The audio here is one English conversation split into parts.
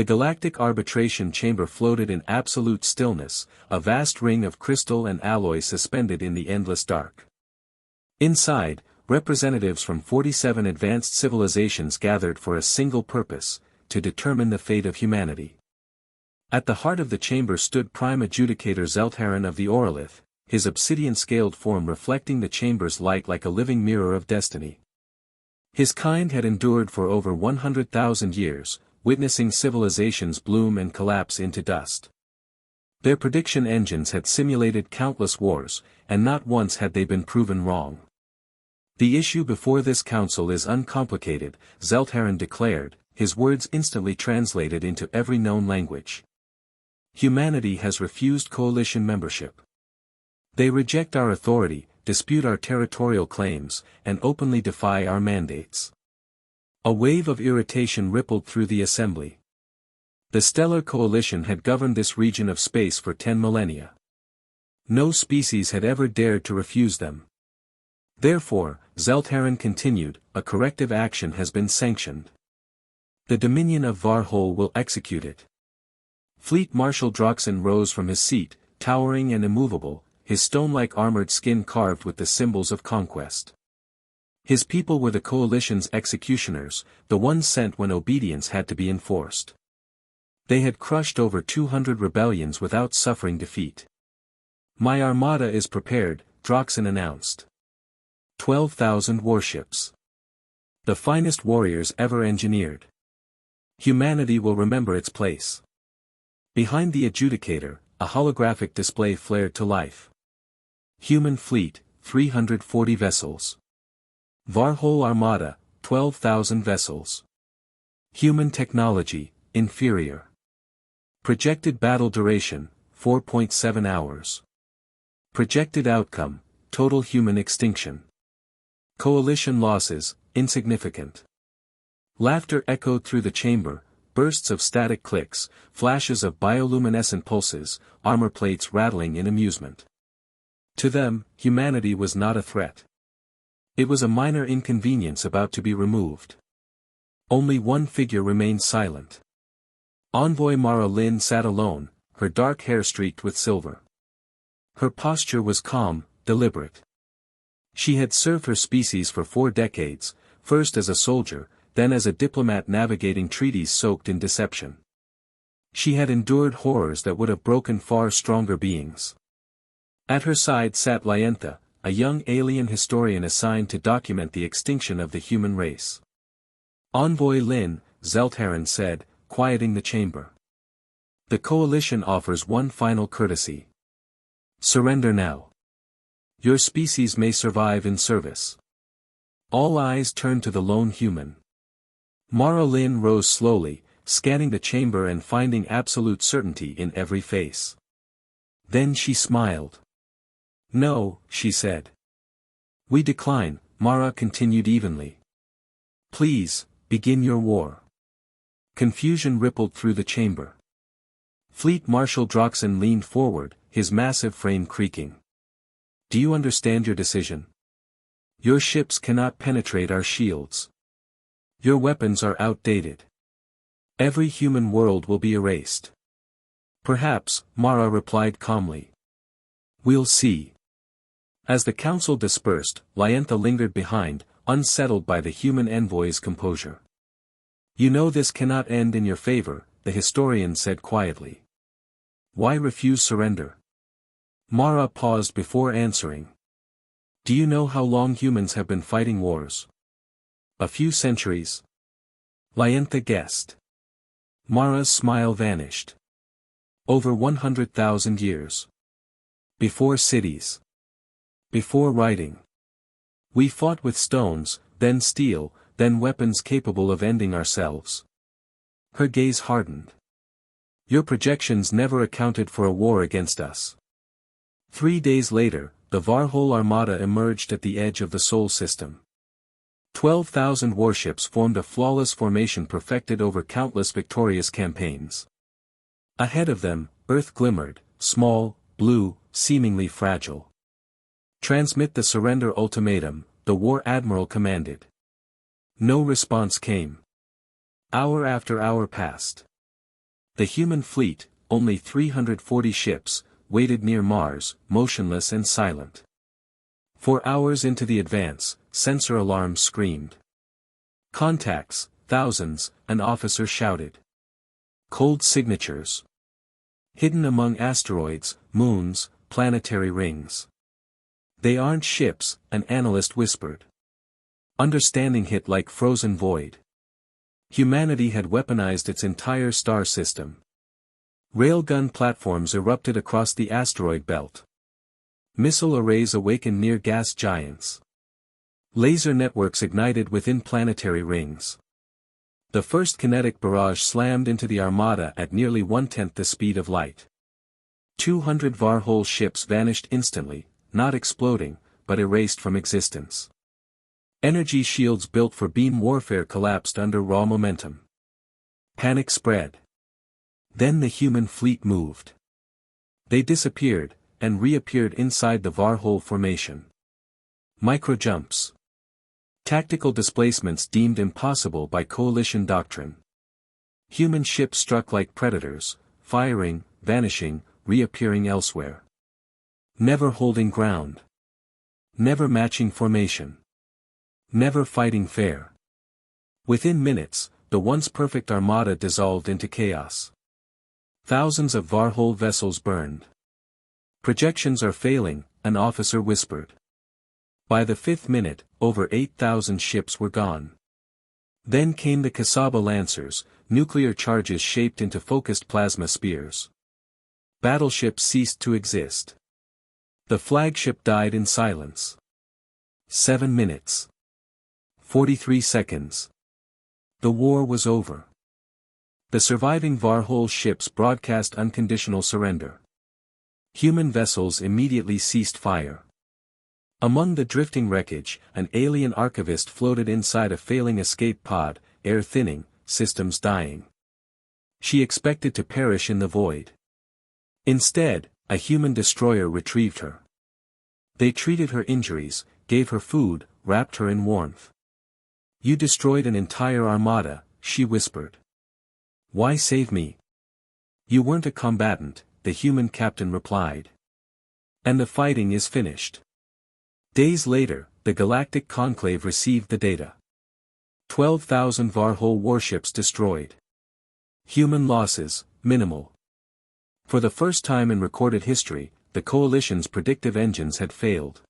The galactic arbitration chamber floated in absolute stillness, a vast ring of crystal and alloy suspended in the endless dark. Inside, representatives from 47 advanced civilizations gathered for a single purpose, to determine the fate of humanity. At the heart of the chamber stood Prime Adjudicator Zeltharan of the Orolith, his obsidian-scaled form reflecting the chamber's light like a living mirror of destiny. His kind had endured for over 100,000 years, witnessing civilizations bloom and collapse into dust. Their prediction engines had simulated countless wars, and not once had they been proven wrong. The issue before this council is uncomplicated, Zeltharan declared, his words instantly translated into every known language. Humanity has refused coalition membership. They reject our authority, dispute our territorial claims, and openly defy our mandates. A wave of irritation rippled through the assembly. The Stellar Coalition had governed this region of space for 10 millennia. No species had ever dared to refuse them. Therefore, Zeltharan continued, a corrective action has been sanctioned. The Dominion of Varhol will execute it. Fleet Marshal Droxin rose from his seat, towering and immovable, his stone-like armored skin carved with the symbols of conquest. His people were the coalition's executioners, the ones sent when obedience had to be enforced. They had crushed over 200 rebellions without suffering defeat. My armada is prepared, Droxin announced. 12,000 warships. The finest warriors ever engineered. Humanity will remember its place. Behind the adjudicator, a holographic display flared to life. Human fleet, 340 vessels. Varhol Armada, 12,000 vessels. Human technology, inferior. Projected battle duration, 4.7 hours. Projected outcome, total human extinction. Coalition losses, insignificant. Laughter echoed through the chamber, bursts of static clicks, flashes of bioluminescent pulses, armor plates rattling in amusement. To them, humanity was not a threat. It was a minor inconvenience about to be removed. Only one figure remained silent. Envoy Mara Lin sat alone, her dark hair streaked with silver. Her posture was calm, deliberate. She had served her species for 4 decades, first as a soldier, then as a diplomat navigating treaties soaked in deception. She had endured horrors that would have broken far stronger beings. At her side sat Lyantha, a young alien historian assigned to document the extinction of the human race. Envoy Lin, Zeltharan said, quieting the chamber. The coalition offers one final courtesy. Surrender now. Your species may survive in service. All eyes turned to the lone human. Mara Lin rose slowly, scanning the chamber and finding absolute certainty in every face. Then she smiled. No, she said. We decline, Mara continued evenly. Please, begin your war. Confusion rippled through the chamber. Fleet Marshal Droxin leaned forward, his massive frame creaking. Do you understand your decision? Your ships cannot penetrate our shields. Your weapons are outdated. Every human world will be erased. Perhaps, Mara replied calmly. We'll see. As the council dispersed, Lyantha lingered behind, unsettled by the human envoy's composure. You know this cannot end in your favor, the historian said quietly. Why refuse surrender? Mara paused before answering. Do you know how long humans have been fighting wars? A few centuries. Lyantha guessed. Mara's smile vanished. Over 100,000 years. Before cities. Before writing. We fought with stones, then steel, then weapons capable of ending ourselves. Her gaze hardened. Your projections never accounted for a war against us. 3 days later, the Varhol Armada emerged at the edge of the Sol system. 12,000 warships formed a flawless formation perfected over countless victorious campaigns. Ahead of them, Earth glimmered, small, blue, seemingly fragile. Transmit the surrender ultimatum, the war admiral commanded. No response came. Hour after hour passed. The human fleet, only 340 ships, waited near Mars, motionless and silent. 4 hours into the advance, sensor alarms screamed. Contacts, thousands, an officer shouted. Cold signatures. Hidden among asteroids, moons, planetary rings. They aren't ships, an analyst whispered. Understanding hit like frozen void. Humanity had weaponized its entire star system. Railgun platforms erupted across the asteroid belt. Missile arrays awakened near gas giants. Laser networks ignited within planetary rings. The first kinetic barrage slammed into the Armada at nearly 1/10 the speed of light. 200 Varhol ships vanished instantly, not exploding, but erased from existence. Energy shields built for beam warfare collapsed under raw momentum. Panic spread. Then the human fleet moved. They disappeared, and reappeared inside the Varhol formation. Microjumps. Tactical displacements deemed impossible by coalition doctrine. Human ships struck like predators, firing, vanishing, reappearing elsewhere. Never holding ground. Never matching formation. Never fighting fair. Within minutes, the once perfect armada dissolved into chaos. Thousands of Varhol vessels burned. Projections are failing, an officer whispered. By the 5th minute, over 8,000 ships were gone. Then came the Kasaba Lancers, nuclear charges shaped into focused plasma spears. Battleships ceased to exist. The flagship died in silence. 7 minutes. 43 seconds. The war was over. The surviving Varhol ships broadcast unconditional surrender. Human vessels immediately ceased fire. Among the drifting wreckage, an alien archivist floated inside a failing escape pod, air thinning, systems dying. She expected to perish in the void. Instead, a human destroyer retrieved her. They treated her injuries, gave her food, wrapped her in warmth. You destroyed an entire armada, she whispered. Why save me? You weren't a combatant, the human captain replied. And the fighting is finished. Days later, the Galactic Conclave received the data. 12,000 Varhol warships destroyed. Human losses, minimal. For the first time in recorded history, the Coalition's predictive engines had failed.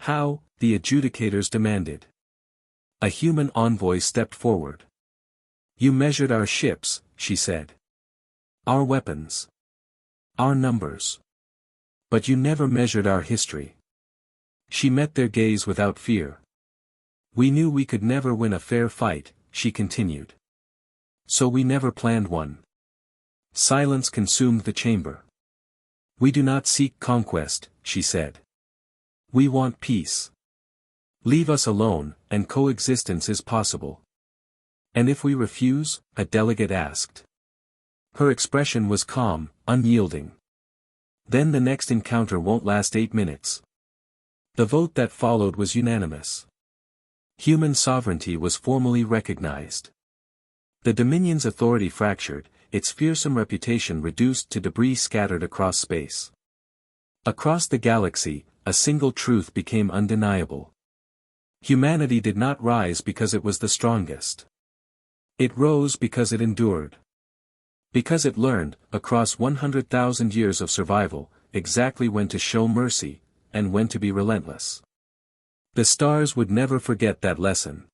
How? The adjudicators demanded. A human envoy stepped forward. You measured our ships, she said. Our weapons. Our numbers. But you never measured our history. She met their gaze without fear. We knew we could never win a fair fight, she continued. So we never planned one. Silence consumed the chamber. We do not seek conquest, she said. We want peace. Leave us alone, and coexistence is possible. And if we refuse? A delegate asked. Her expression was calm, unyielding. Then the next encounter won't last 8 minutes. The vote that followed was unanimous. Human sovereignty was formally recognized. The Dominion's authority fractured, its fearsome reputation reduced to debris scattered across space. Across the galaxy, a single truth became undeniable. Humanity did not rise because it was the strongest. It rose because it endured. Because it learned, across 100,000 years of survival, exactly when to show mercy, and when to be relentless. The stars would never forget that lesson.